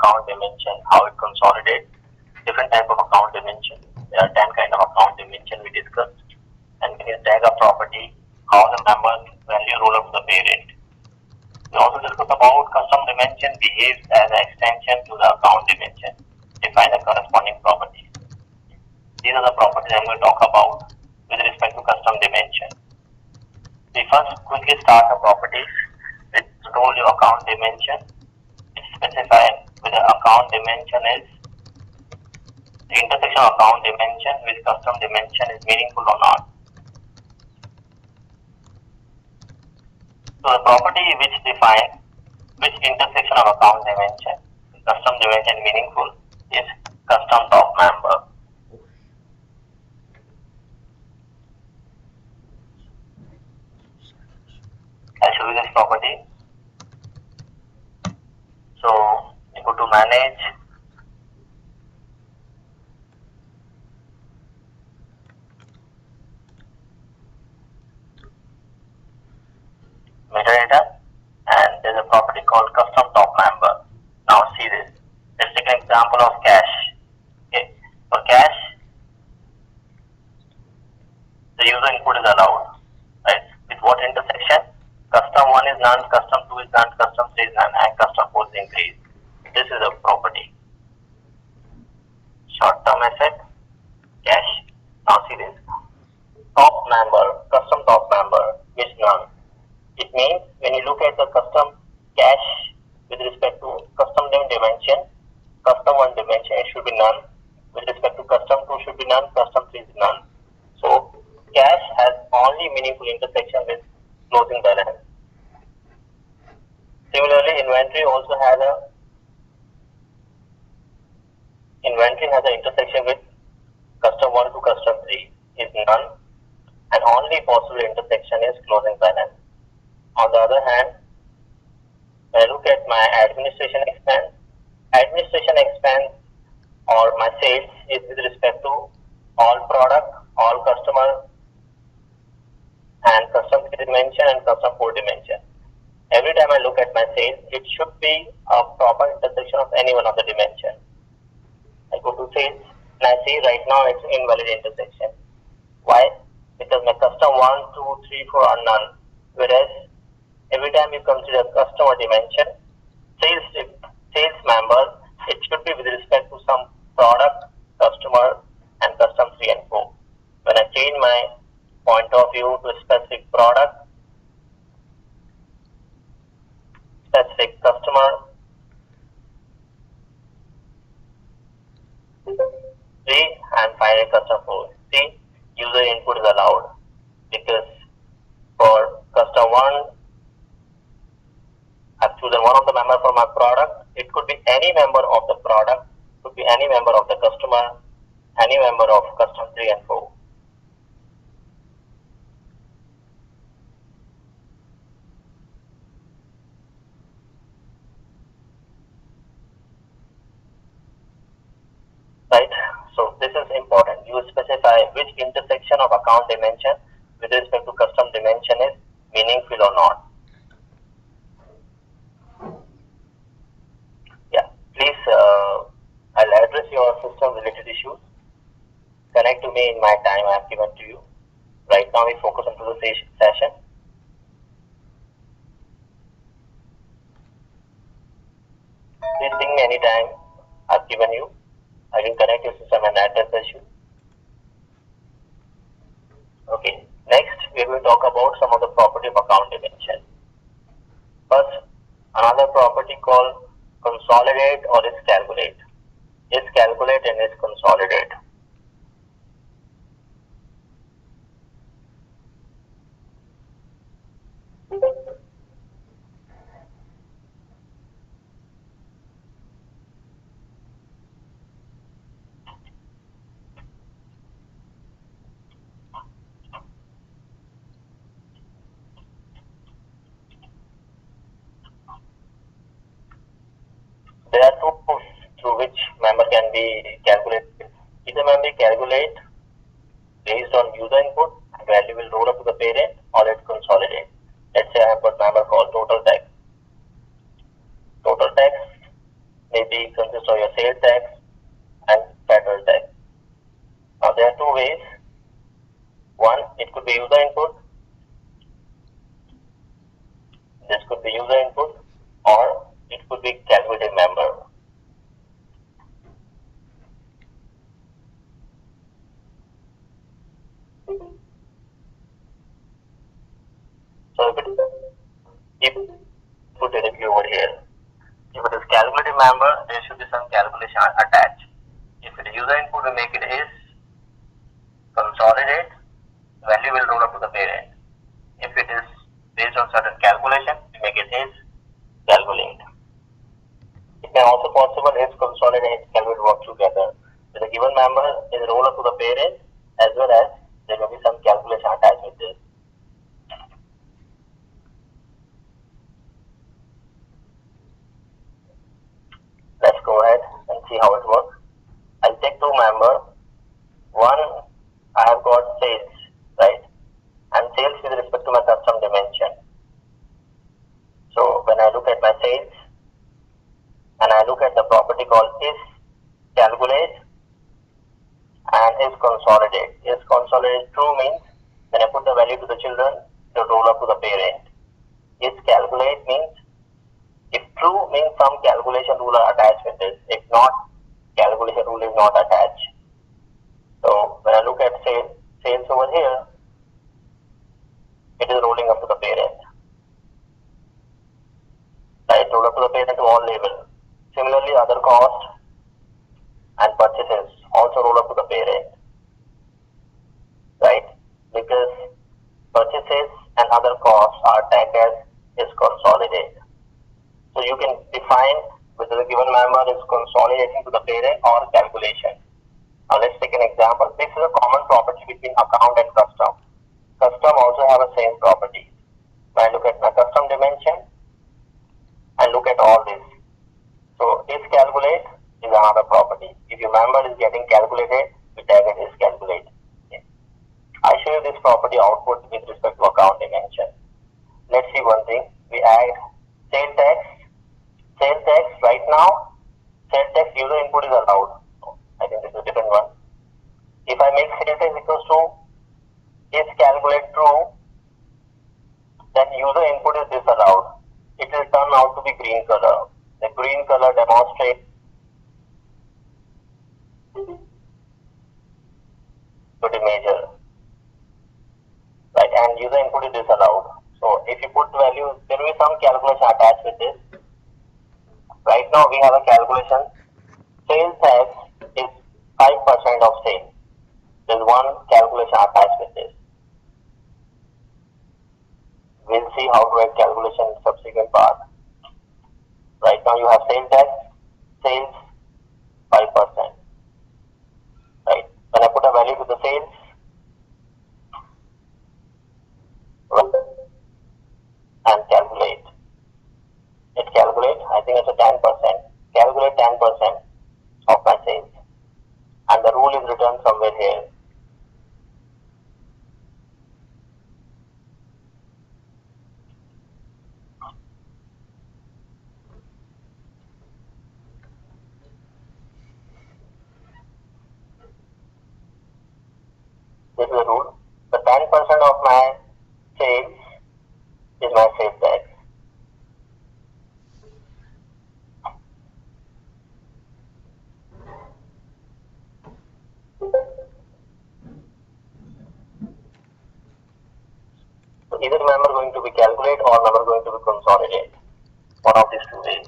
account dimension, how it consolidates, different type of account dimension. There are 10 kind of account dimension we discussed. And when you tag a property, how the member value roll up to the parent. We also discussed about custom dimension behaves as an extension to the account dimension. Define the corresponding properties. These are the properties I'm going to talk about with respect to custom dimension. We first quickly start the properties with told you account dimension. It specifies whether account dimension is the intersection of account dimension with custom dimension is meaningful or not. So the property which defines which intersection of account dimension with custom dimension meaningful is custom top member. I'll show you this property. So you go to manage, metadata, and there's a property called custom top member. Now see this. Let's take an example of cash. Okay. For cash, the user input is allowed. Right? With what intersection? Custom 1 is none, custom 2 is none, custom 3 is none, and custom 4 is increased. This is a property. Short-term asset, cash. Now see this. Top member, custom top member, is none. It means when you look at the custom cash with respect to custom dimension, custom 1 dimension, it should be none. With respect to custom 2 should be none, custom 3 is none. So cash has only meaningful intersection with closing balance. Similarly, inventory has an intersection with custom 1 to custom 3 is none, and only possible intersection is closing balance. On the other hand, when I look at my administration expense or my sales is with respect to all product, all customer, and custom 3 dimension and custom 4 dimension. Every time I look at my sales, it should be a proper intersection of any one of the dimension. I go to sales and I see right now it's invalid intersection. Why? Because my custom 1, 2, 3, 4 are none. Whereas every time you consider customer dimension, sales members, it should be with respect to some product, customer, and custom 3 and 4. When I change my point of view to a specific product, specific customer, 3, and finally custom 4. See, user input is allowed because for custom 1, I've chosen one of the member for my product. It could be any member of the product, could be any member of the customer, any member of custom 3 and 4. Right? So this is important. You specify which intersection of account dimension with respect to custom dimension is meaningful or not. Please, I'll address your system related issues. Connect to me in my time I have given to you. Right now we focus on the session. Please ping me anytime I've given you. I can connect your system and address the issue. Okay, next we will talk about some of the property of account dimension. First, another property called consolidate or is calculate. Is calculate and is consolidate. There are two proofs through which member can be calculated. Either member calculate based on user input, value will roll up to the parent, or it consolidate. Let's say I have got member called total tax. Total tax may be basically consists of your sales tax and federal tax. Now there are two ways. One, it could be user input. This could be user input, or it could be calculated member. So if put directly over here, if it is calculated member, there should be some calculation attached. If it is user input, we make it is consolidate, value will roll up to the parent. If it is based on certain calculation, we make it is calculate. It can also possible is consolidate and calculate work together. So the given member is roll up to the parent, as well as there will be some calculation attached with this. Let's go ahead and see how it works. I'll take two members. One, I have got sales, right? And sales with respect to my custom dimension. So when I look at my sales and I look at the property called is calculate and is consolidate. Is consolidate true means when I put the value to the children, it will roll up to the parent. Is calculate means if true means some calculation rule are attached with this. If not, calculation rule is not attached. So when I look at sales over here, it is rolling up to the parent. Right, roll up to the parent to all label. Similarly, other costs and purchases also roll up to the parent. Right, because purchases and other costs are tagged as is consolidate. So you can define whether the given member is consolidating to the parent or calculation. Now let's take an example. This is a common property between account and custom. Custom also have the same properties. When I look at my custom dimension and look at all this. So is calculate is another property. If your member is getting calculated, we tag it is calculate. Okay. I show you this property output with respect to account dimension. Let's see one thing. We add sales tax. Sales tax right now, sales tax user input is allowed. I think this is a different one. If I make sales tax equals to is calculate true, then user input is disallowed. It will turn out to be green color. The green color demonstrates to the measure. Right, and user input is disallowed. So if you put value, there will be some calculation attached with this. Right now we have a calculation. Sales tax is 5% of sales. There's one calculation attached with this. We'll see how to write calculation in subsequent part. Right now you have sales tax, sales 5%. Right. When I put a value to the sales, and calculate. It calculates, I think it's a 10%. Calculate 10% of my sales. And the rule is written somewhere here. This is the rule. The 10% of my sales is my sales tax. So either member going to be calculate or member going to be consolidate. One of these two ways.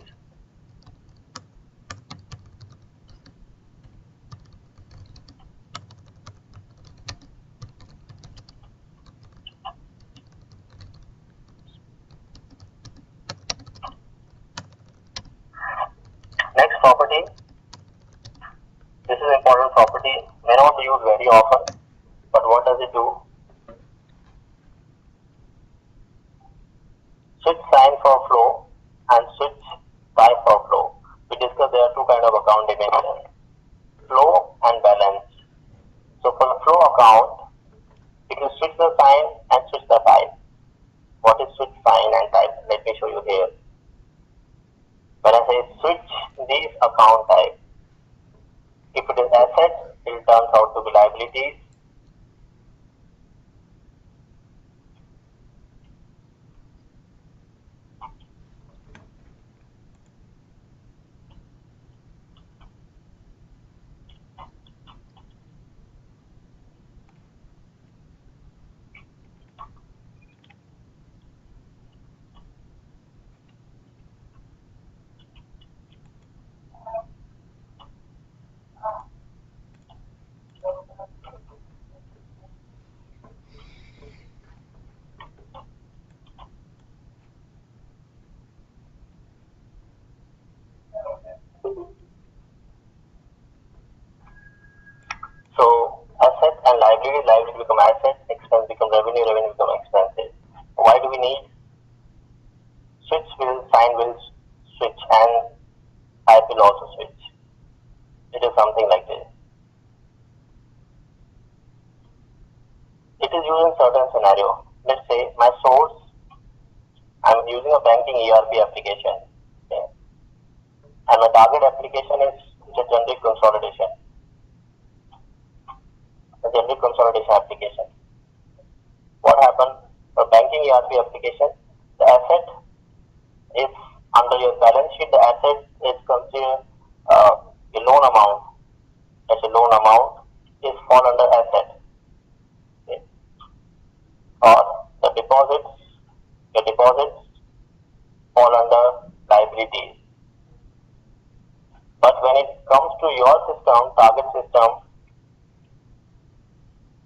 Next property. This is an important property. May not be used very often, but what does it do? Switch sign for flow and switch type for flow. We discussed there are two kinds of account dimensions, flow and balance. So for the flow account, it will switch the sign and switch the type. What is switch sign and type? Let me show you here. When I say switch these account types. If it is assets, it turns out to be liabilities. So asset and liability become assets, expense become revenue become expenses. Why do we need? Switch will, sign will switch, and type will also switch. It is something like this. It is used in certain scenario. Let's say my source, I'm using a banking ERP application, okay, and my target application is a generic consolidation. A generic consolidation application. What happens for banking ERP application? The asset is under your balance sheet. The asset is considered a loan amount. As a loan amount is fall under asset, okay, or the deposits fall under liabilities. But when it comes to your system, target system,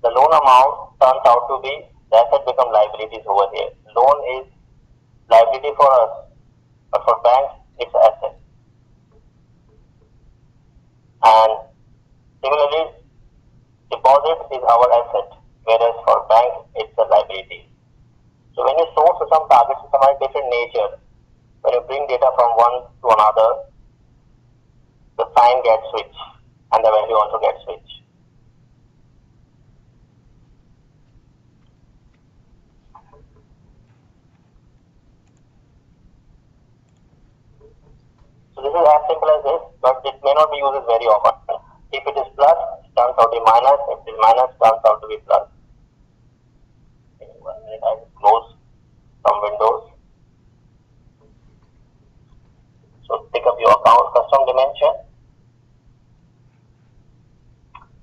the loan amount turns out to be the asset become liabilities over here. Loan is liability for us, but for banks it's asset. And similarly, deposit is our asset, whereas for bank it's a liability. So when you source some target system has different nature. When you bring data from one to another, the sign gets switched and the value also gets switched. So this is as simple as this, but it may not be used very often. If it is plus, it turns out to be minus. If it is minus, it turns out to be plus. Okay, 1 minute, I will close some windows. So pick up your account custom dimension.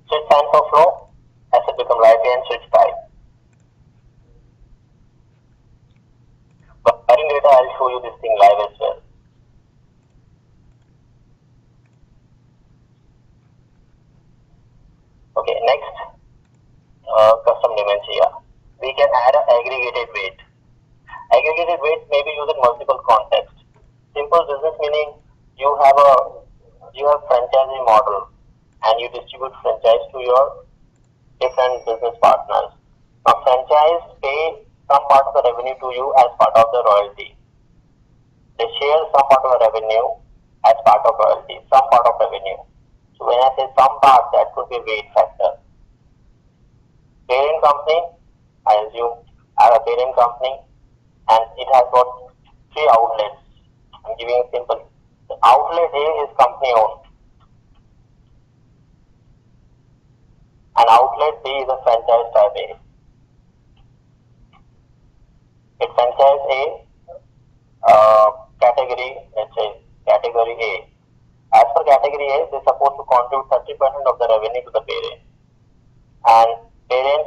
Switch sign for flow. Asset become liability and switch type. But in data, I'll show you this thing live as well. Okay, next, custom dimension. Yeah. We can add an aggregated weight. Aggregated weight may be used in multiple contexts. Simple business meaning you have franchising model and you distribute franchise to your different business partners. Now franchise pay some part of the revenue to you as part of the royalty. They share some part of the revenue as part of royalty, some part of revenue. So when I say some part, that could be weight factor. Parent company, I assume I have a parent company and it has got 3 outlets. I'm giving a simple. The outlet A is company owned and outlet B is a franchise type A. It franchise A category, let's say category A. As per category A, they are supposed to contribute 30% of the revenue to the parent. And there is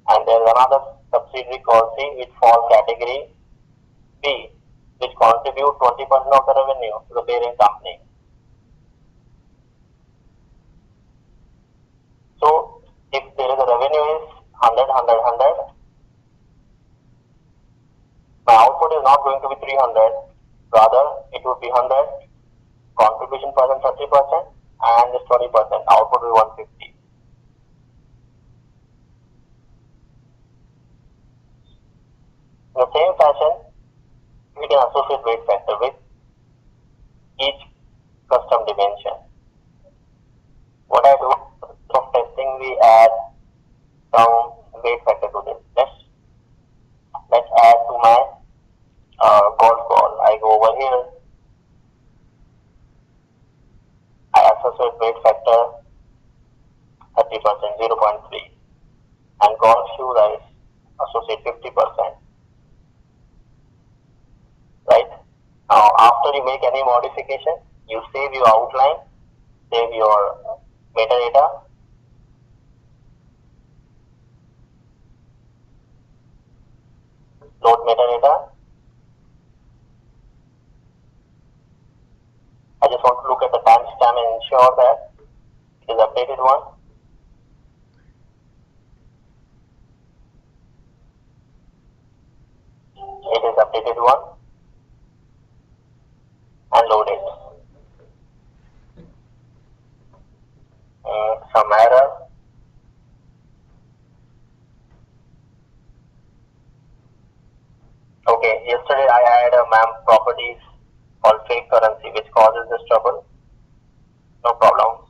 another subsidiary called C which falls category B, which contribute 20% of the revenue to the parent company. So if there is a revenue is 100, my output is not going to be 300, rather it would be 100, contribution percent 30%, and this 20%, output will be 150. In the same fashion, we can associate weight factor with each custom dimension. What I do, of testing, we add some weight factor to this. Let's add to my golf ball. I go over here 20%, 0.3, and golf shoes I associate 50%. Right? Now, after you make any modification, you save your outline, save your metadata, load metadata. I just want to look at the timestamp and ensure that it is updated one. It is updated one, and load it. Some error. Okay, yesterday I had a MAMP properties called fake currency which causes this trouble. No problem.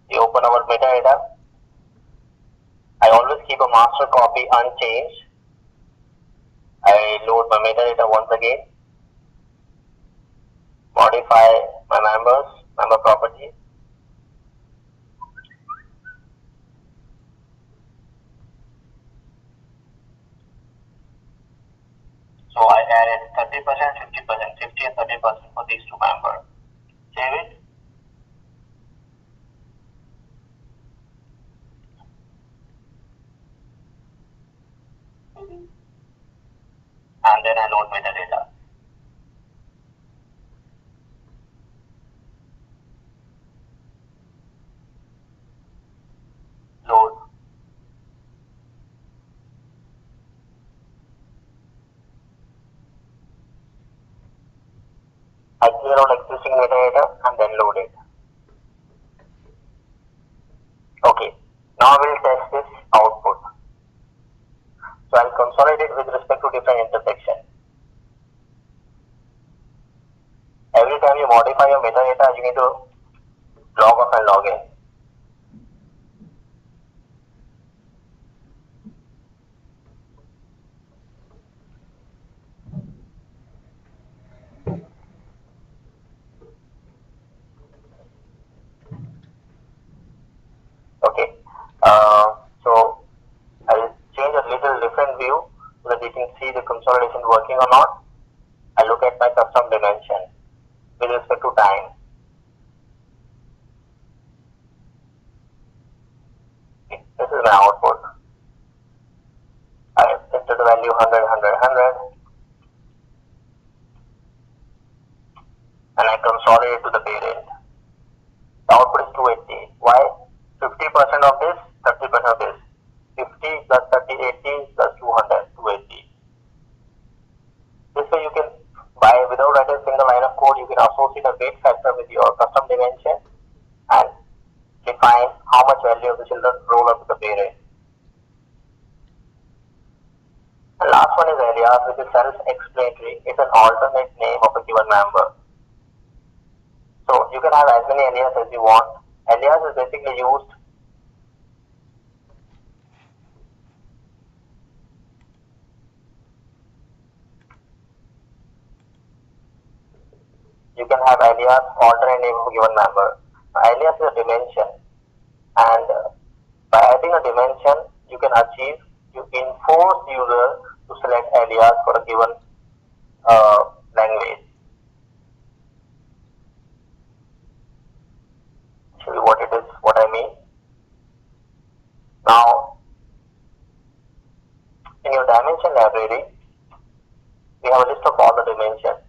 We open our metadata. I always keep a master copy unchanged. I load my metadata once again. Modify my member property. So I added 30%, 50%, 50 and 30% for these two members. Save it. And then I load metadata. Load. I clear out existing metadata and then load it. Okay, now we'll test this output. So I'll consolidate with respect to different intersections. Every time you modify your metadata, you need to log off and log in. Okay, so I'll change a little different view so that you can see the consolidation working or not. I look at my custom dimension with respect to time. Okay, this is my output. I entered the value 100, 100, 100, and I consolidate to the parent. The output is 280. Why? 50% of this, 30% of this. 50 plus 30, 80 plus 200, 280. This way you can, without writing a single line of code, you can associate a weight factor with your custom dimension and define how much value of the children roll up to the parent. The last one is alias, which is self-explanatory. It's an alternate name of a given member. So you can have as many alias as you want. Alias is basically used you can have alias alternate name of a given member. Alias is a dimension, and by adding a dimension, you can achieve, you enforce user to select alias for a given language. Show you what it is, what I mean. Now, in your dimension library, we have a list of all the dimensions.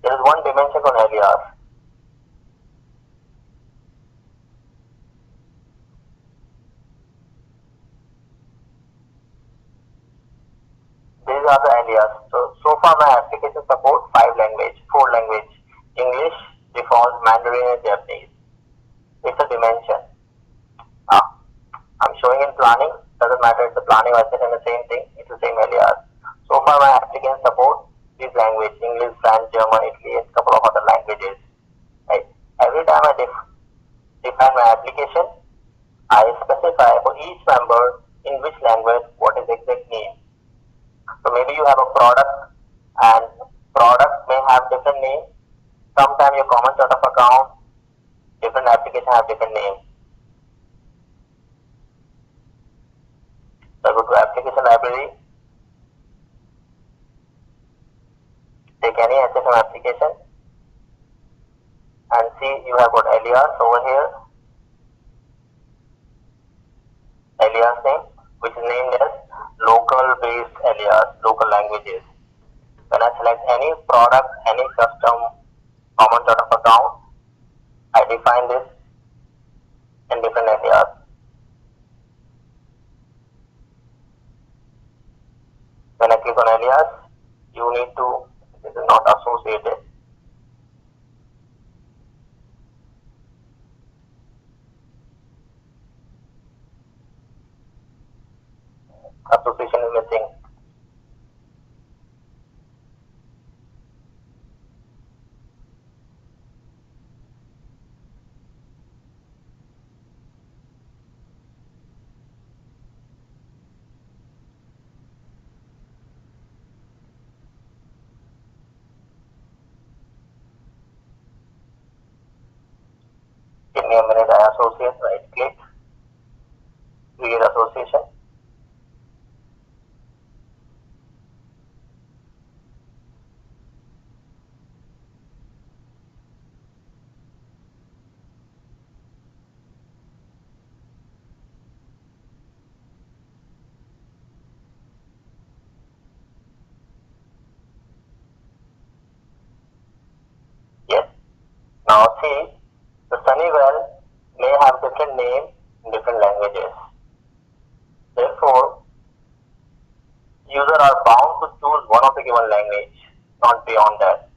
There is one dimension on alias. These are the alias. So far my application supports 4 language, English, default, Mandarin and Japanese. It's a dimension. I'm showing in planning, doesn't matter if the planning or in the same thing, it's the same alias. So far my application supports these languages, English, French, German, Italy, and a couple of other languages. Right? Every time I define my application, I specify for each member in which language what is the exact name. So maybe you have a product and product may have different names. Sometimes your common chart of account application have different names. So go to application library, take any HFM application and see you have got alias over here, alias name which is named as local based alias, local languages. When I select any product, any custom common chart of account, I define this in different alias. When I click on alias, you need to, this is not associated. Association is missing. Give me a minute, I associate, right click, create association. Yes. Now see, the Sunnyvale may have different names in different languages. Therefore, users are bound to choose one of the given language, not beyond that.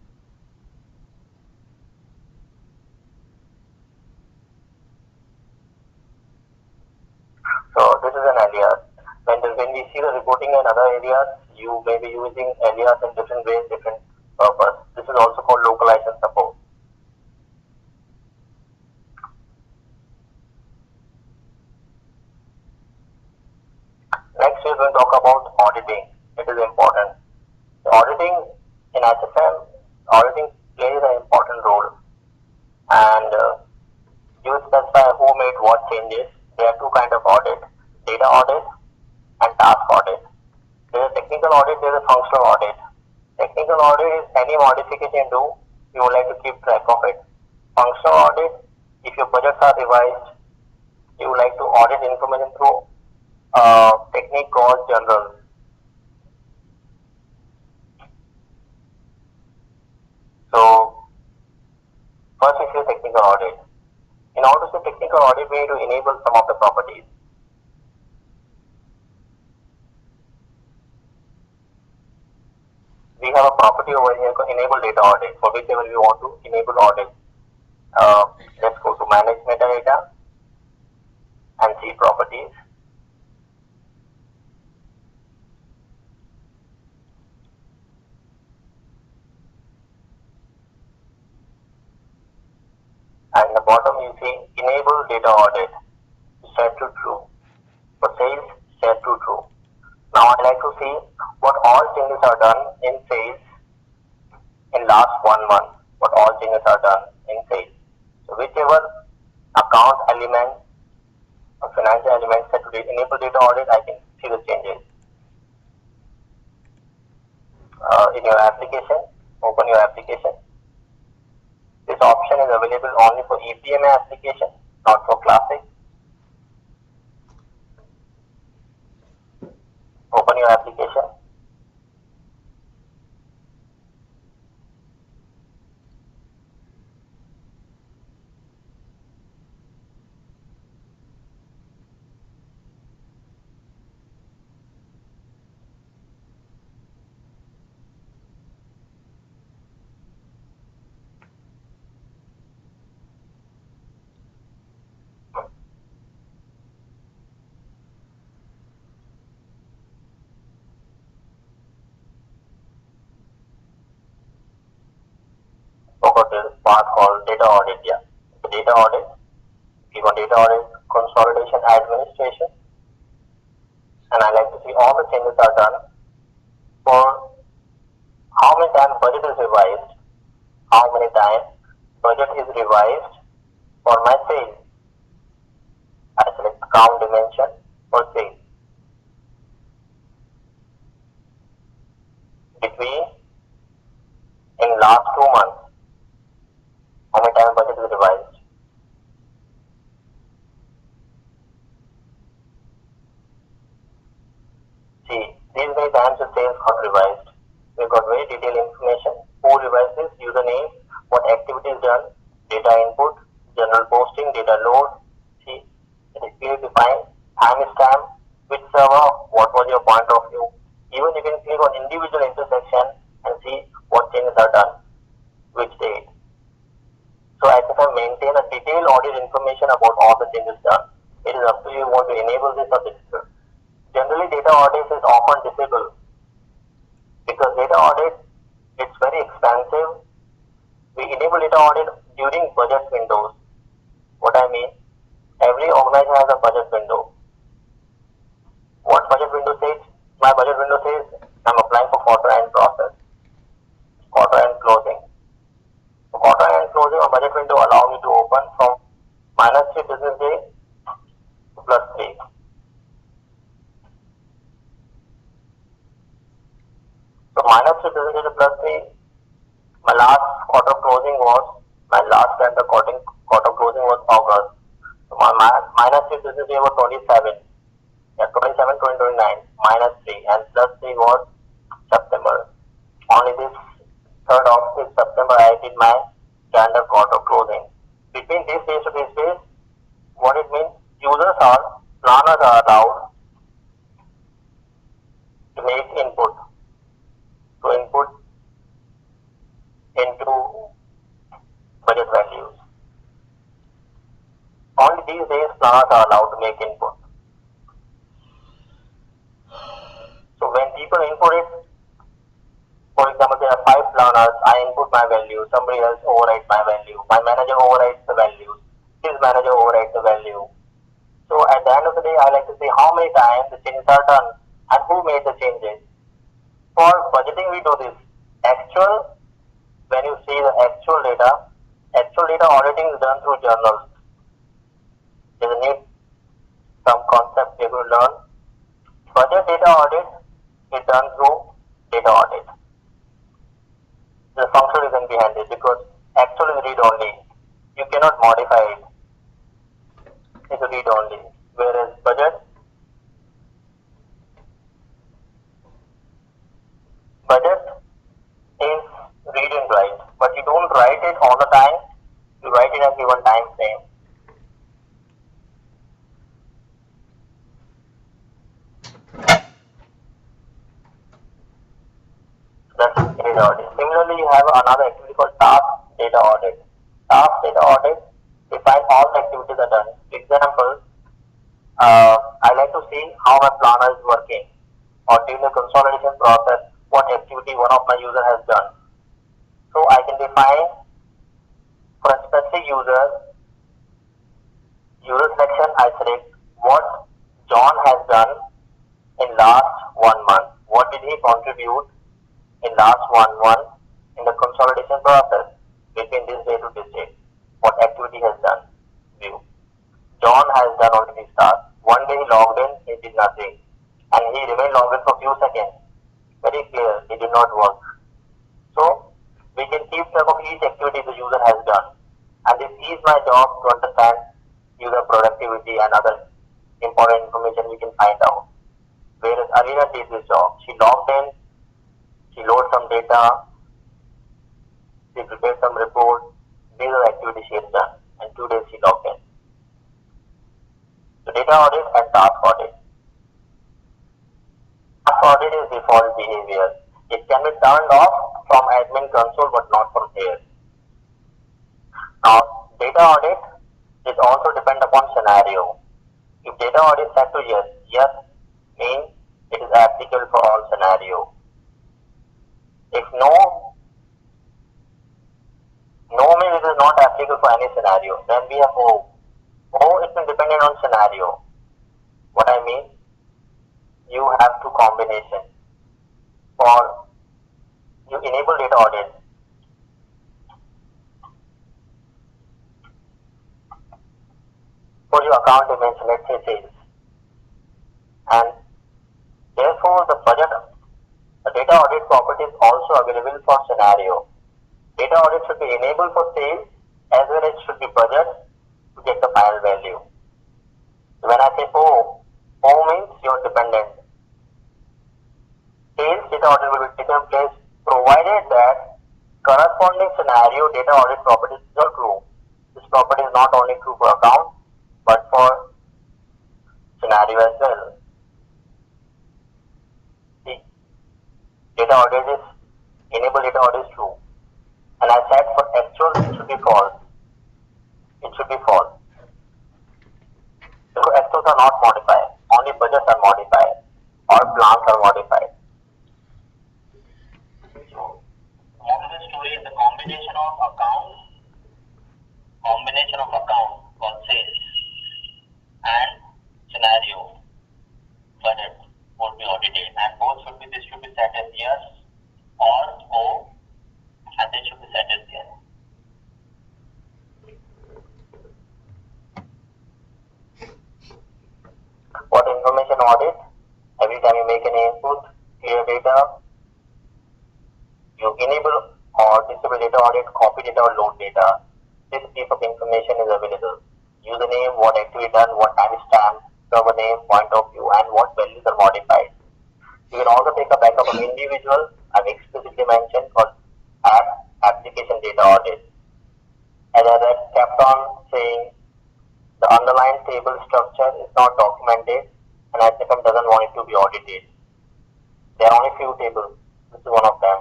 So this is an alias. When we see the reporting in other areas, you may be using alias in different ways, different purpose. This is also called localization support. Next, we are going to talk about auditing. It is important. The auditing in HFM, auditing plays an important role. And you specify who made what changes. There are two kinds of audit: data audit and task audit. There is a technical audit, there is a functional audit. Technical audit is any modification you do, you would like to keep track of it. Functional audit, if your budgets are revised, you would like to audit information through technique called general. So first we see technical audit. In order to see technical audit, we need to enable some of the properties. We have a property over here called enable data audit, for whichever we want to enable audit. Let's go to manage metadata and see properties. And in the bottom you see enable data audit, set to true. For sales, set to true. Now I like to see what all changes are done in sales in last 1 month. What all changes are done in sales. So whichever account element or financial element set to enable data audit, I can see the changes. In your application, open your application. This option is available only for EPMA application, not for Classic. Open your application. Forgot this part called data audit. Yeah, the data audit. Click on data audit, consolidation, administration, and I like to see all the changes are done for how many times budget is revised, how many times budget is revised for my sales. between in last 2 months, how many times budget is revised? See, these many times the sales got revised. We got very detailed information. Who revised this? Username, what activity is done, data input, general posting, data load. See, it is clearly defined. Timestamp, which server, what was your point of view. Even you can click on individual intersection and see what changes are done, which date. So ITSM maintain a detailed audit information about all the changes done. It is up to you want to enable this or disable. Generally, data audit is often disabled because data audit it's very expensive. We enable data audit during budget windows. What I mean, every organization has a budget window. What budget window says? My budget window says I'm applying for quarter end process, quarter end closing. So quarter end closing or budget window allow me to open from -3 business days to +3. So -3 business days to +3. My last quarter closing was my last calendar quarter closing was August. So my -3 business day was 27. Yeah, 27, 2029 -3 and +3 was September. Only this 3rd of this September I did my calendar quarter closing. Between these days to these days, what it means, planners are allowed to make input, to input into budget values. Only these days planners are allowed to make input. So when people input it, for example, there are 5 planners, I input my value, somebody else overrides my value, my manager overrides the value, his manager overrides the value. So at the end of the day, I like to see how many times the changes are done and who made the changes. For budgeting, we do this. Actual, when you see the actual data auditing is done through journals. There's a new some concept you will learn. Budget data audit is done through data audit. The function reason behind it because actual is read only. You cannot modify it. It's read only. Whereas budget is read and write, but you don't write it all the time. You write it at given time frame. That's data audit. Similarly, you have another activity called task data audit. Task data audit define all the activities are done. Example, I like to see how my planner is working, or during the consolidation process, what activity one of my user has done. So I can define for a specific user selection. I select what John has done in last 1 month. What did he contribute in last 1 month in the consolidation process between this day to this day? What activity has done? View. John has done already tasks. One day he logged in, he did nothing, and he remained logged in for few seconds. Very clear, he did not work. So we can keep track of each activity the user has done, and this is my job to understand user productivity and other important information we can find out. Whereas Alina did this job, she logged in, she loaded some data, she prepared some report. These are the activities she has done, and 2 days she logged in. So data audit and task audit. Task audit is default behavior. It can be turned off from admin console but not from here. Now data audit is also depend upon scenario. If data audit is set to yes means it is applicable for all scenario. If no means it is not applicable for any scenario. Then we have O. O is dependent on scenario. What I mean, you have two combination. For you enable data audit. For your account dimension, let's say sales. And therefore the data audit to property is also available for scenario. Data audit should be enabled for sales as well as should be budget to get the final value. So when I say O means your dependent. Sales data audit will be taken place provided that corresponding scenario data audit properties are true. This property is not only true for account but for scenario as well. See, data audit is enable data audit is true. And I said for actual it should be false. It should be false. So actuals are not modified. Only budgets are modified or plans are modified. So moral of the story is the combination of accounts called sales and scenario budget would be audited, and both should be set as yes or O, and they should be set as yes. What information audit? Every time you make any input, clear data, you enable or disable data audit, copy data or load data. This piece of information is available. Username, what activity done, what timestamp, server name, point of view, and what values are modified. You can also take a backup of individual. I've explicitly mentioned called application data audit. As I kept on saying, the underlying table structure is not documented, and ICFM doesn't want it to be audited. There are only few tables. This is one of them.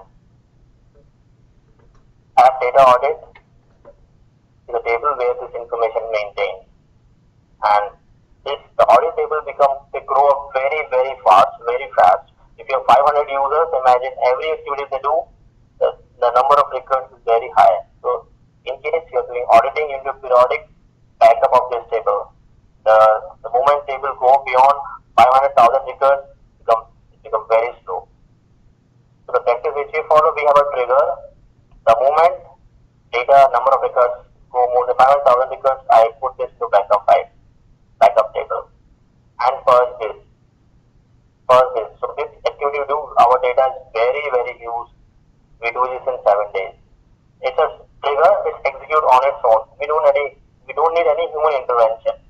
App data audit is a table where this information is maintained, and the audit table they grow up very fast. If you have 500 users, imagine every activity they do, the number of records is very high. So in case you are doing auditing, you do periodic backup of this table. The moment table go beyond 500,000 records, it becomes very slow. So the practice which we follow, we have a trigger. The moment data number of records go more than 500,000 records, I put this to backup table, and purge this. So this activity we do, our data is very huge. We do this in 7 days. It's a trigger which executes on its own. We don't need any human intervention.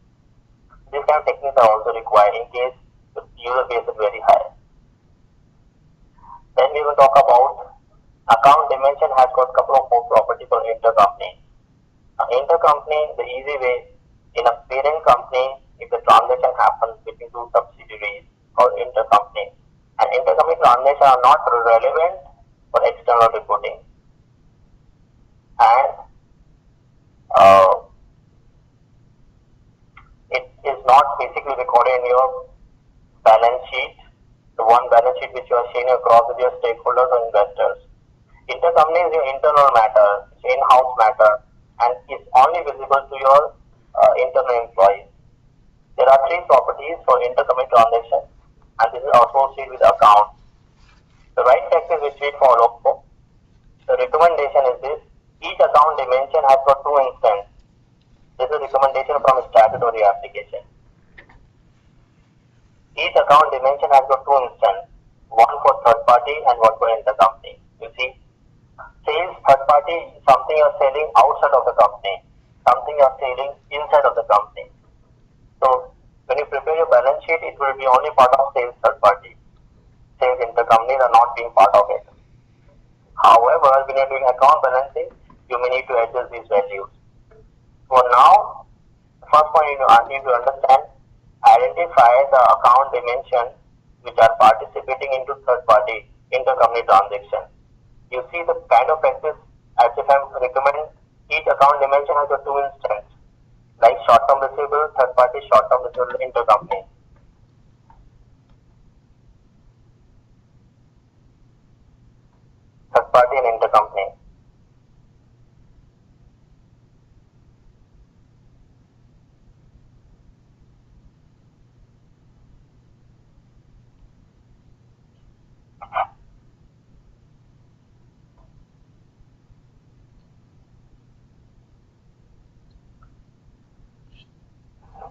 These kind of techniques are also required in case the user base is very high. Then we will talk about account dimension has got a couple of more properties for intercompany. Intercompany, the easy way, in a parent company, if the transaction happens between two subsidiaries called intercompany, and intercompany transactions are not relevant for external reporting. And it is not basically recorded in your balance sheet, the one balance sheet which you are sharing across with your stakeholders or investors. Intercompany is your internal matter, it's in-house matter, and is only visible to your internal employees. There are 3 properties for intercompany transaction, and this is associated with account. The right practice which we follow, the recommendation is this: each account dimension has got 2 instances. This is a recommendation from a statutory application. Each account dimension has got 2 instances, one for third party and one for intercompany. You see, sales third party is something you are selling outside of the company, something you are selling inside of the company. So when you prepare your balance sheet, it will be only part of sales third party. Sales intercompanies are not being part of it. However, when you are doing account balancing, you may need to adjust these values. For now, the first point you need to understand, identify the account dimension which are participating into third party intercompany transaction. You see the kind of practice HFM recommend each account dimension has a 2 instances, like short-term receivable, third party, short-term receivable, intercompany. Third party and intercompany.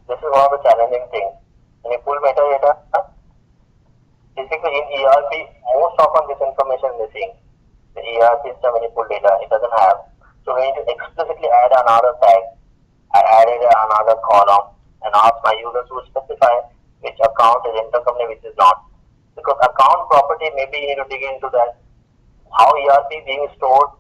This is one of the challenging things. When you pull metadata, this basically in ERP, most often this information is missing. The ERP system when you pull data, it doesn't have. So we need to explicitly add another tag. I added another column and ask my users to specify which account is intercompany, which is not. Because account property, maybe you need to dig into that. How ERP being stored,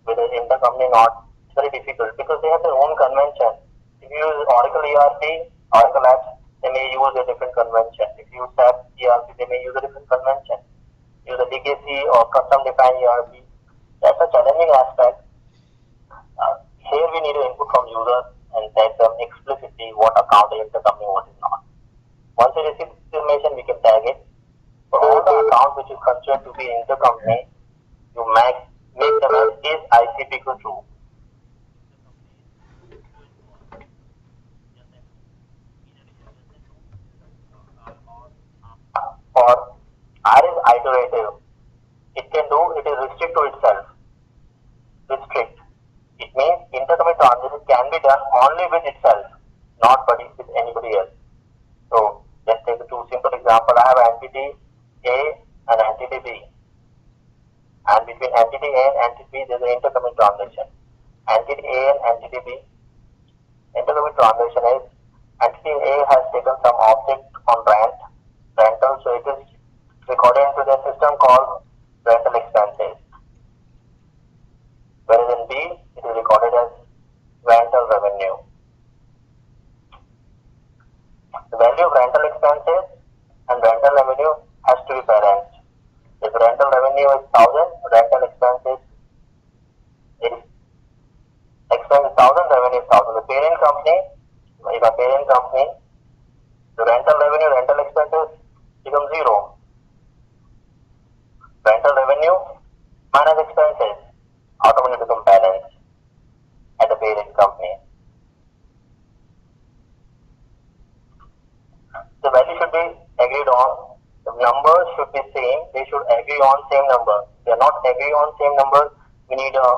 whether it's intercompany or not, it's very difficult because they have their own convention. If you use Oracle ERP, Oracle apps, they may use a different convention. If you use SAP ERP, they may use a different convention. Use a legacy or custom defined ERP. That's a challenging aspect. Here we need an input from users and tag them explicitly what account is intercompany, what is not. Once we receive information, we can tag it. For all the accounts which is considered to be intercompany, you make them as is ICP equal true. Or R is iterative. It is restrict to itself. Restrict. It means intercompany transaction can be done only with itself, not with anybody else. So let's take two simple examples. I have entity A and entity B. And between entity A and entity B, there is an intercompany transaction. Entity A and entity B. Intercompany transaction is entity A has taken some object on rental, so it is recorded into the system called rental expenses. Whereas in B, it is recorded as rental revenue. The value of rental expenses and rental revenue has to be balanced. If rental revenue is 1,000, rental expenses is 1,000, revenue is 1,000. The parent company, if a parent company, the rental revenue, rental expenses become zero. Rental revenue minus expenses automatically become balanced at the parent company. The value should be agreed on. The numbers should be same. They should agree on same number. If they are not agree on same numbers, we need a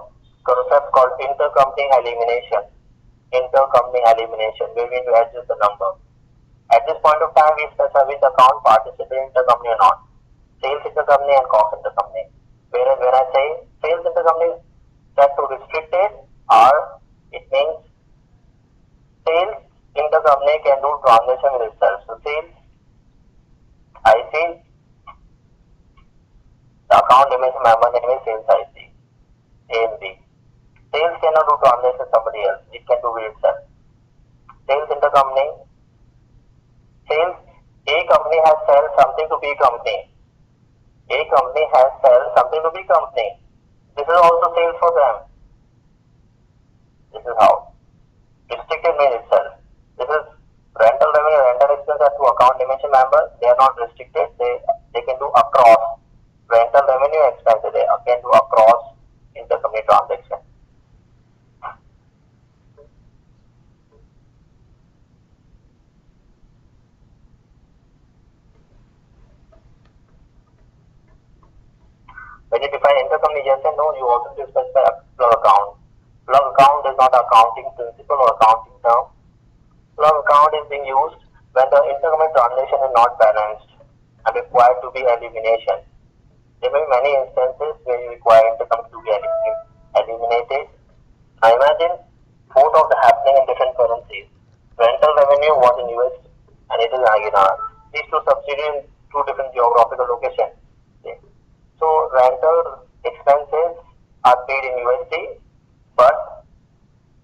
concept called intercompany elimination. Intercompany elimination, where we need to adjust the number. At this point of time, we specify which account participates in intercompany or not. Sales intercompany and cost intercompany. Whereas when I say sales intercompany, set to restricted, or it means sales intercompany can do transaction with itself. So sales, IC, the account dimension member name is sales IC, A and B. Sales cannot do transaction with somebody else. It can do with itself. Sales intercompany, sales, A company has sell something to B company. A company has sell something to B company. This is also sales for them. This is how. Restricted means itself. This is rental revenue, rental expenses to account dimension member. They are not restricted. They can do across. Rental revenue expenses they can do across intercompany transaction. When you define intercompany yes and no, you also need to specify a plug account. Plug account is not accounting principle or accounting term. Plug account is being used when the intercompany transaction is not balanced and required to be elimination. There may be many instances where you require intercompany to be eliminated. Now imagine both of them happening in different currencies. Rental revenue was in US and it is INR. These two subsidiaries in two different geographical locations. Okay. So rental expenses are paid in USD, but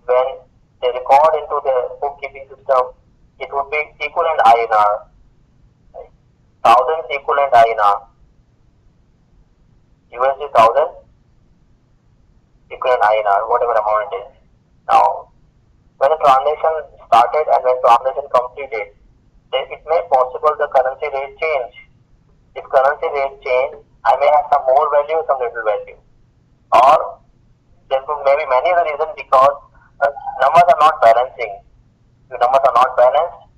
when they record into the bookkeeping system, it would be equivalent INR. Right? 1,000 equivalent INR. USD 1,000 equivalent INR, whatever amount it is. Now, when the transaction started and when transaction completed, then it may possible the currency rate change. If currency rate change, I may have some more value, some little value. Or there may be many other reasons because numbers are not balancing. If numbers are not balanced,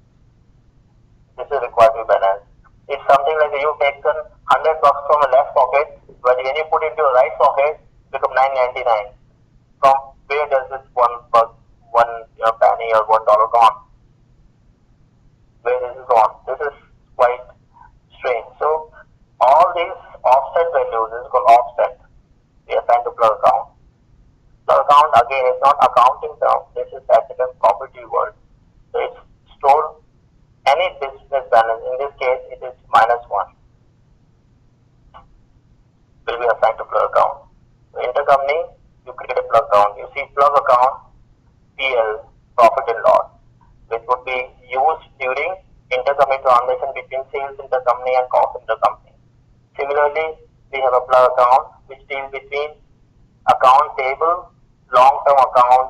this is required to be balanced. It's something like you've taken $100 from a left pocket, but when you put it into your right pocket, it becomes $9.99. From where does this one penny or $1 gone? Where is it gone? This is quite strange. So all these offset values is called offset. We assign to plug account. Plug account again is not accounting term. This is actually a property word. So it's store any business balance. In this case, it is -1. Will be assigned to plug account. So intercompany, you create a plug account. You see plug account PL, profit and loss, which would be used during intercompany transaction between sales intercompany and cost intercompany. Similarly, we have a plug account which deals between account payable, long-term account,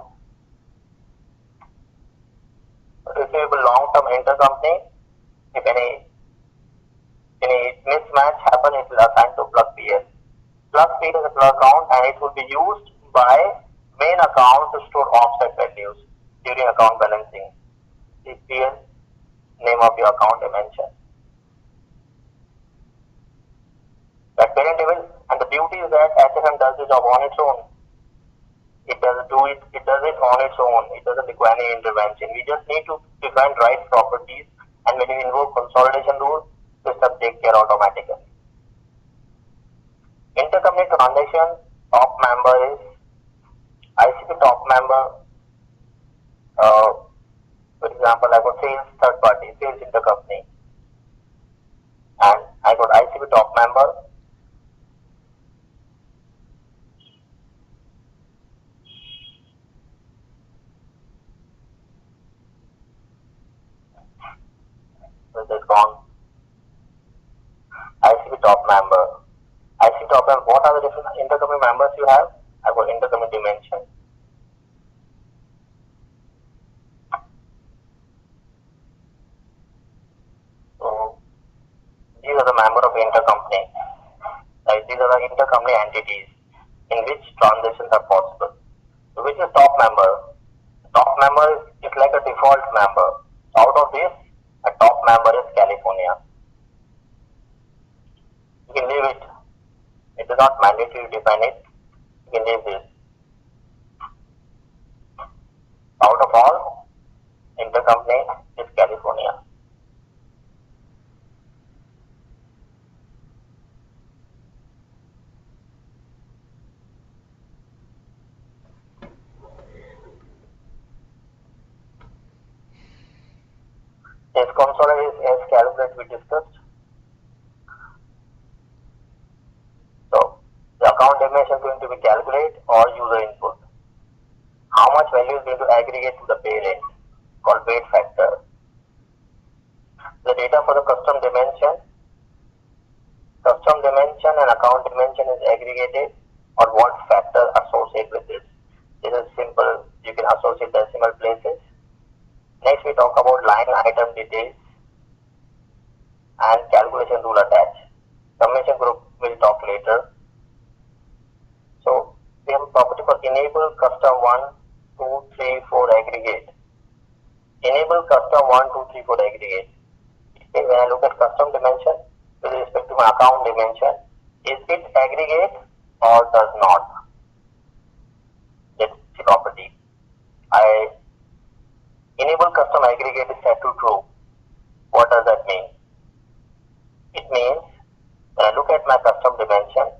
receivable long-term intercompany. If any mismatch happen, it will assign to plug PL. Plug PL is a plug account and it will be used by main account to store offset values during account balancing. The PL, name of your account dimension. That parent level, and the beauty is that HFM does the job on its own. It does it on its own. It doesn't require any intervention. We just need to define right properties, and when you invoke consolidation rule, system take care automatically. Intercompany transaction top member is ICP top member. For example, I got sales third party, sales intercompany, and I got ICP top member. This is gone. ICP top member. ICP top member. What are the different intercompany members you have? I got intercompany dimension. So these are the members of intercompany. Right? These are the intercompany entities in which transactions are possible. So which is top member? Top member is like a default member. Out of this, a top member is California. You can leave it. It is not mandatory to define it. You can leave this. Out of all, intercompany is California. This consolidation is calculated we discussed. So the account dimension is going to be calculated or user input. How much value is going to aggregate to the parent called weight factor. The data for the custom dimension and account dimension is aggregated or what factor associated with this. This is simple. You can associate decimal places. Next we talk about line item details and calculation rule attached. Summation group will talk later. So we have a property for enable custom 1, 2, 3, 4 aggregate. Enable custom 1, 2, 3, 4 aggregate. Okay, when I look at custom dimension with respect to my account dimension, is it aggregate or does not? That's the property. I enable custom aggregate is set to true. What does that mean? It means when I look at my custom dimension,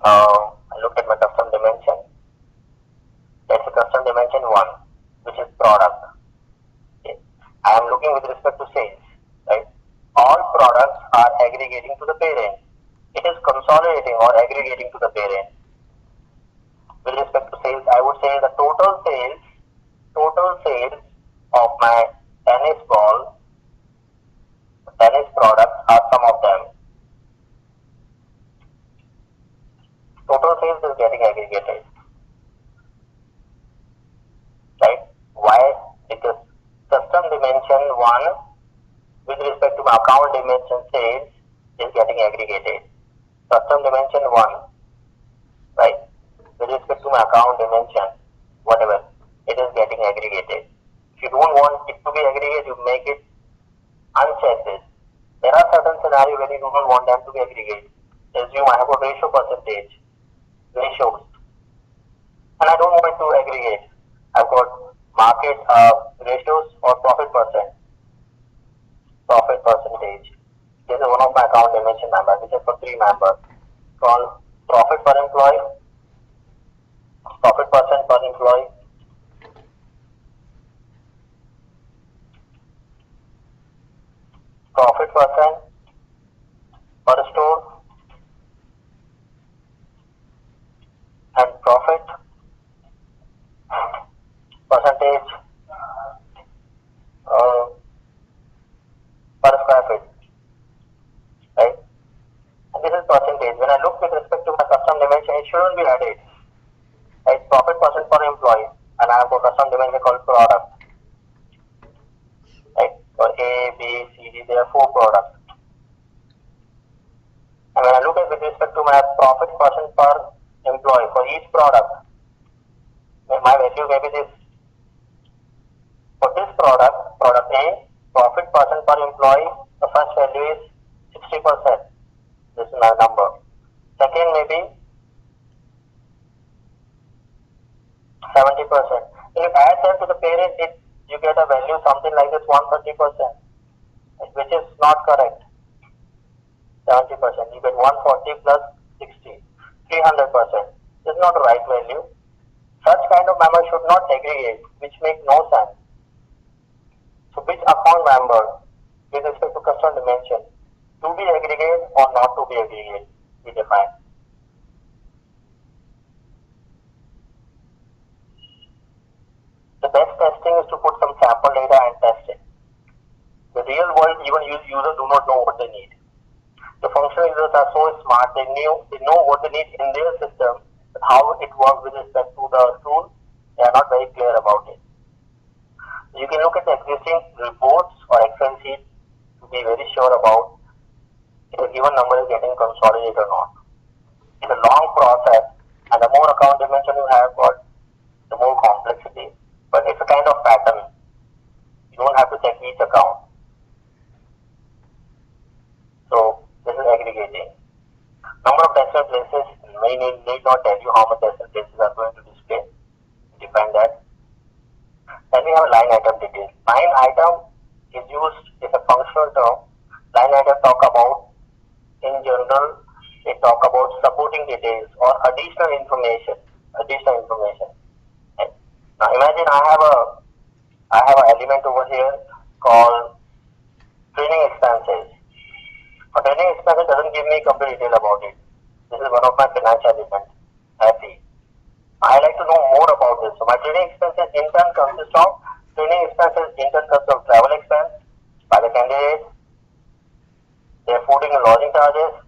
I look at my custom dimension. That's a custom dimension 1, which is product. Okay. I am looking with respect to sales, right? All products are aggregating to the parent. It is consolidating or aggregating to the parent. With respect to sales, I would say the total sales of my tennis products are some of them. Total sales is getting aggregated. Right? Why? Because custom dimension 1 with respect to my account dimension sales is getting aggregated. Custom dimension 1, right? With respect to my account dimension, whatever, it is getting aggregated. If you don't want it to be aggregated, you make it uncheck this. There are certain scenarios where you do not want them to be aggregated. Assume I have a ratio percentage, ratios, and I don't want it to aggregate. I've got market ratios or profit percent. profit percentage. This is one of my account dimension members, which is for 3 members. Called profit per employee, profit percent per employee, profit percent per store, and profit percentage per square feet, right? And this is percentage. When I look with respect to my custom dimension, it shouldn't be added, right? Profit percent per employee, and I have a custom dimension called product, right? For A, B, C, D, there are 4 products. And when I look at with respect to my profit percent per employee for each product, my value may be this. For this product, product A, profit percent per employee, the first value is 60%. This is my number. Second may be 70%. If you add that to the parent, you get a value something like this 130%, which is not correct. 70%. You get 140 plus 60, 300%. This is not the right value. Such kind of member should not aggregate, which makes no sense. So which account member with respect to custom dimension to be aggregate or not to be aggregate, we define. The best testing is to put some sample data and test it. The real world, even users do not know what they need. The functional users are so smart, they know what they need in their system, but how it works with respect to the tool, they are not very clear about it. You can look at the existing reports or Excel sheet to be very sure about if a given number is getting consolidated or not. It's a long process, and the more account dimension you have got, the more complexity. But it's a kind of pattern. You don't have to check each account. So this is aggregating. Number of decimal places, need not tell you how much decimal places are going to display. Define that. Then we have line item details. Line item is used as a functional term. Line item talk about, in general, they talk about supporting details or additional information. And now imagine I have an element over here called training expenses. But training expenses doesn't give me complete detail about it. This is one of my financial elements, FE. I like to know more about this. So my training expenses in turn consists of travel expense by the candidate, their fooding and lodging charges,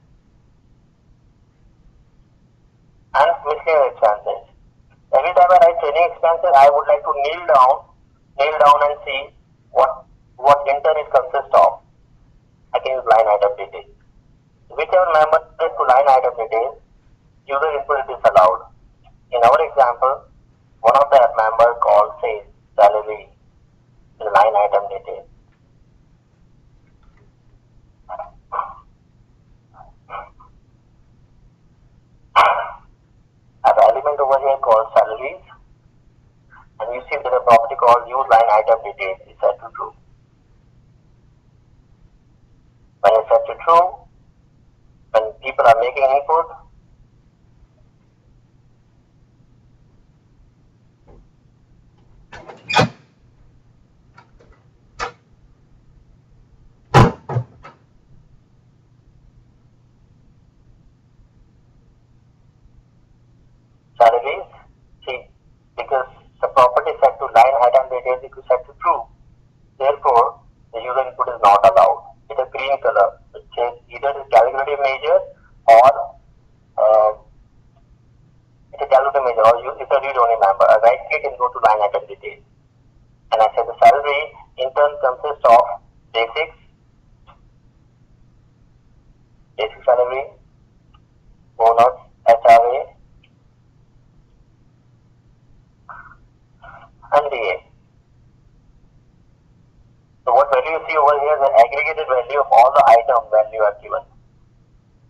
and miscellaneous expenses. Every time I write training expenses, I would like to nail down and see what in turn it consists of. I can use line item details. Whichever member is to line item details, user input is allowed. In our example, one of the members called says salary is line item detail. I have an element over here called salaries, and you see that a property called use line item detail is set to true. When it's set to true, when people are making input, salaries, see, because the property set to line item details is set to true. Therefore, the user input is not allowed. It's a green color, which says either it's calculative measure or it's a calculative measure or it's a read-only number. I right click and go to line item details. And I say the salary in turn consists of basic salary, bonus, HRA, and DA. So what value you see over here is an aggregated value of all the items value are given.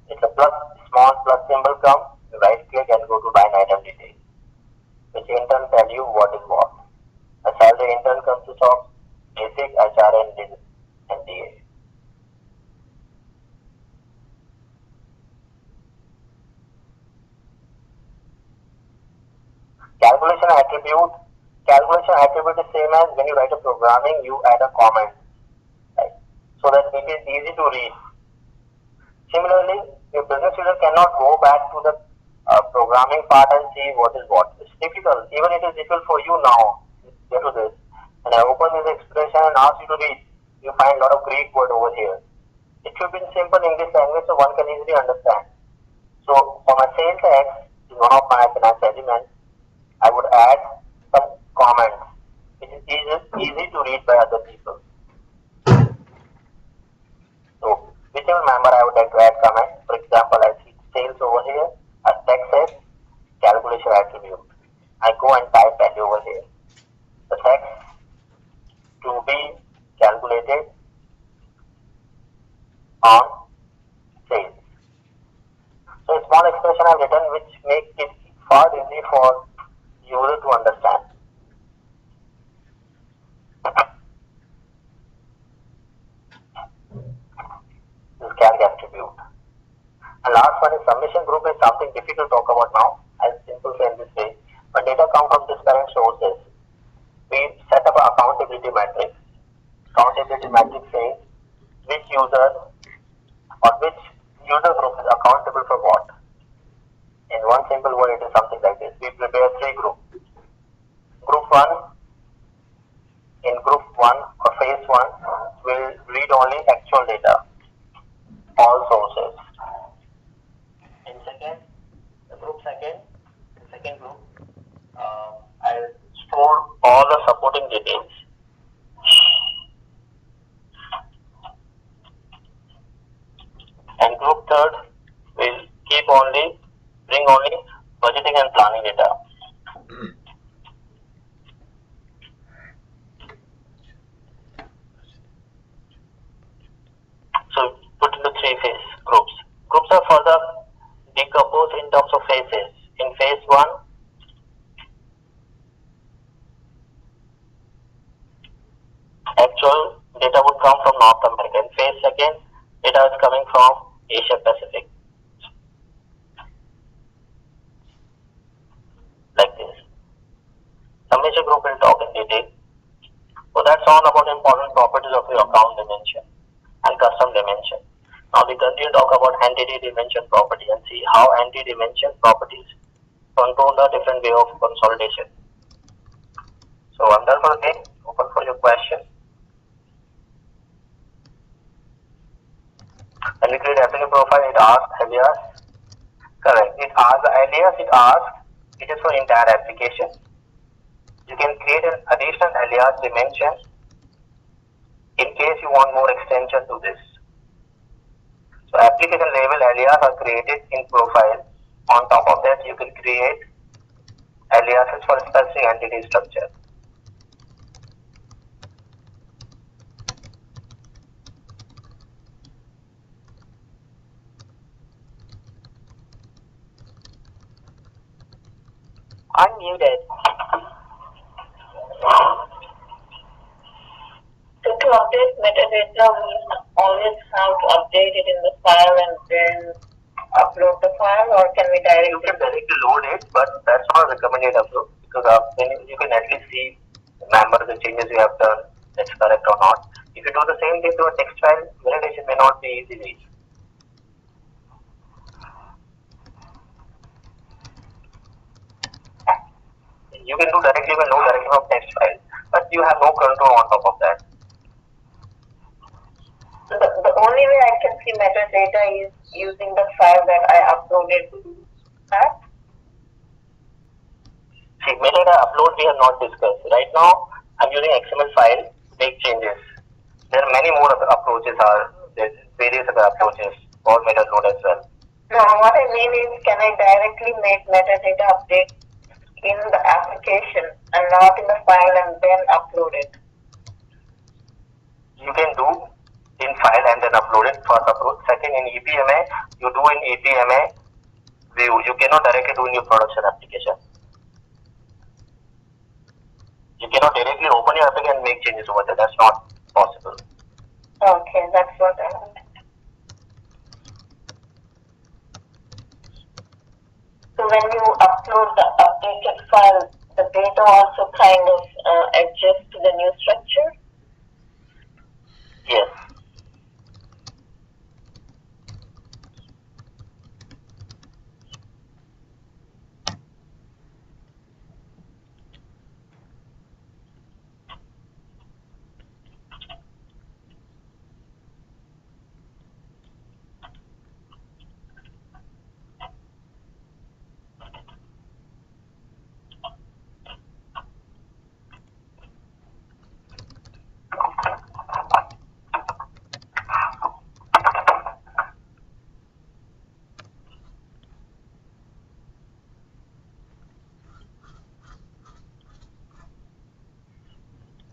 It's a small plus symbol come, right click and go to line item details, which in turn tell you what is what. A salary in turn consists of basic, HR and DA. Calculation attribute. Calculation attribute is same as when you write a programming, you add a comment, right? So that it is easy to read. Similarly, a business user cannot go back to the programming part and see what is what. It's difficult. Even it is difficult for you now. Get to this. And I open this expression and ask you to read. You find a lot of Greek word over here. It should be in simple English language so one can easily understand. So for my sales X is one of my finance elements. I would add some comments which is easy to read by other people. So whichever member I would like to add comment. For example, I see sales over here. A text says calculation attribute. I go and type value over here. The text to be calculated on sales. So a small expression I have written which makes it far easy for user to understand. This calc attribute. And last one is submission group is something difficult to talk about now. I'll simplify in this way. When data comes from disparate sources, we set up an accountability matrix. Accountability matrix says which user or which user group is accountable for what. In one simple word, it is something like this. We prepare 3 groups. Group 1, in group 1 or phase 1, will read only actual data, all sources. In second group, I'll store all the supporting details. And group 3rd will bring only budgeting and planning data. So put into 3 phase groups. Groups are further decomposed in terms of phases. In phase 1, actual data would come from North America. In phase 2nd, data is coming from Asia Pacific. Like this. Submission group will talk in detail. So that's all about important properties of your account dimension and custom dimension. Now we continue to talk about entity dimension property and see how entity dimension properties control the different way of consolidation. So I'm done for the day. Open for your question. When we create applicant profile, it asks alias. Correct. It asks the alias. It is for entire application. You can create an additional alias dimension in case you want more extension to this. So application level alias are created in profile. On top of that, you can create aliases for specific entity structure. Unmuted. So to update metadata, we always have to update it in the file and then upload the file, or can we directly? You can directly load it, but that's not recommended upload because then you can at least see, remember the changes you have done, that's correct or not. If you do the same thing to a text file, validation may not be easy. You can do directly when no directly from text file, but you have no control on top of that. The only way I can see metadata is using the file that I uploaded. See, metadata upload we have not discussed. Right now, I'm using XML file to make changes. There are many more other approaches. There's various other approaches for metadata load as well. No, what I mean is, can I directly make metadata update in the application and not in the file and then upload it? You can do in file and then upload it. First upload. Second, in EPMA, you do in EPMA view. You cannot directly do in your production application. You cannot directly open your application and make changes over there. That's not possible. Okay, that's what I want. So when you upload the updated file, the data also kind of adjust to the new structure? Yes.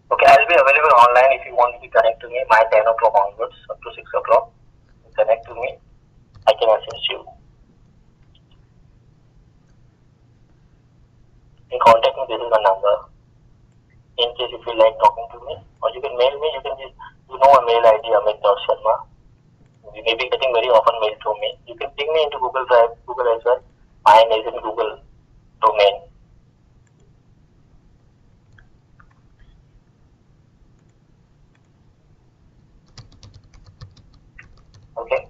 Okay, I'll be available online if you want to connect to me. My 10 o'clock onwards up to 6 o'clock. Connect to me. I can assist you. You can contact me. This is my number. In case if you like talking to me, or you can mail me. You can just my mail ID amit.sharma. You may be getting very often mail to me. You can ping me into Google Drive, Google as well. Mine is in Google domain. Okay.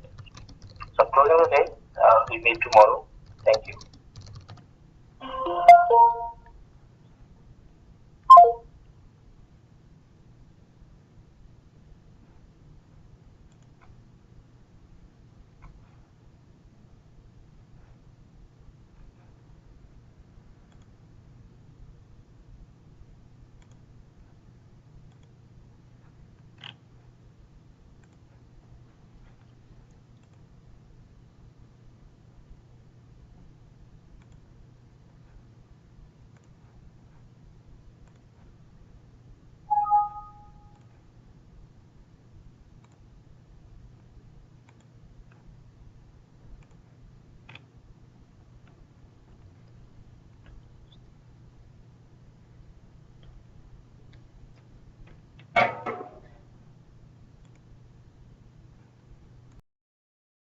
So closing the day. We meet tomorrow. Thank you.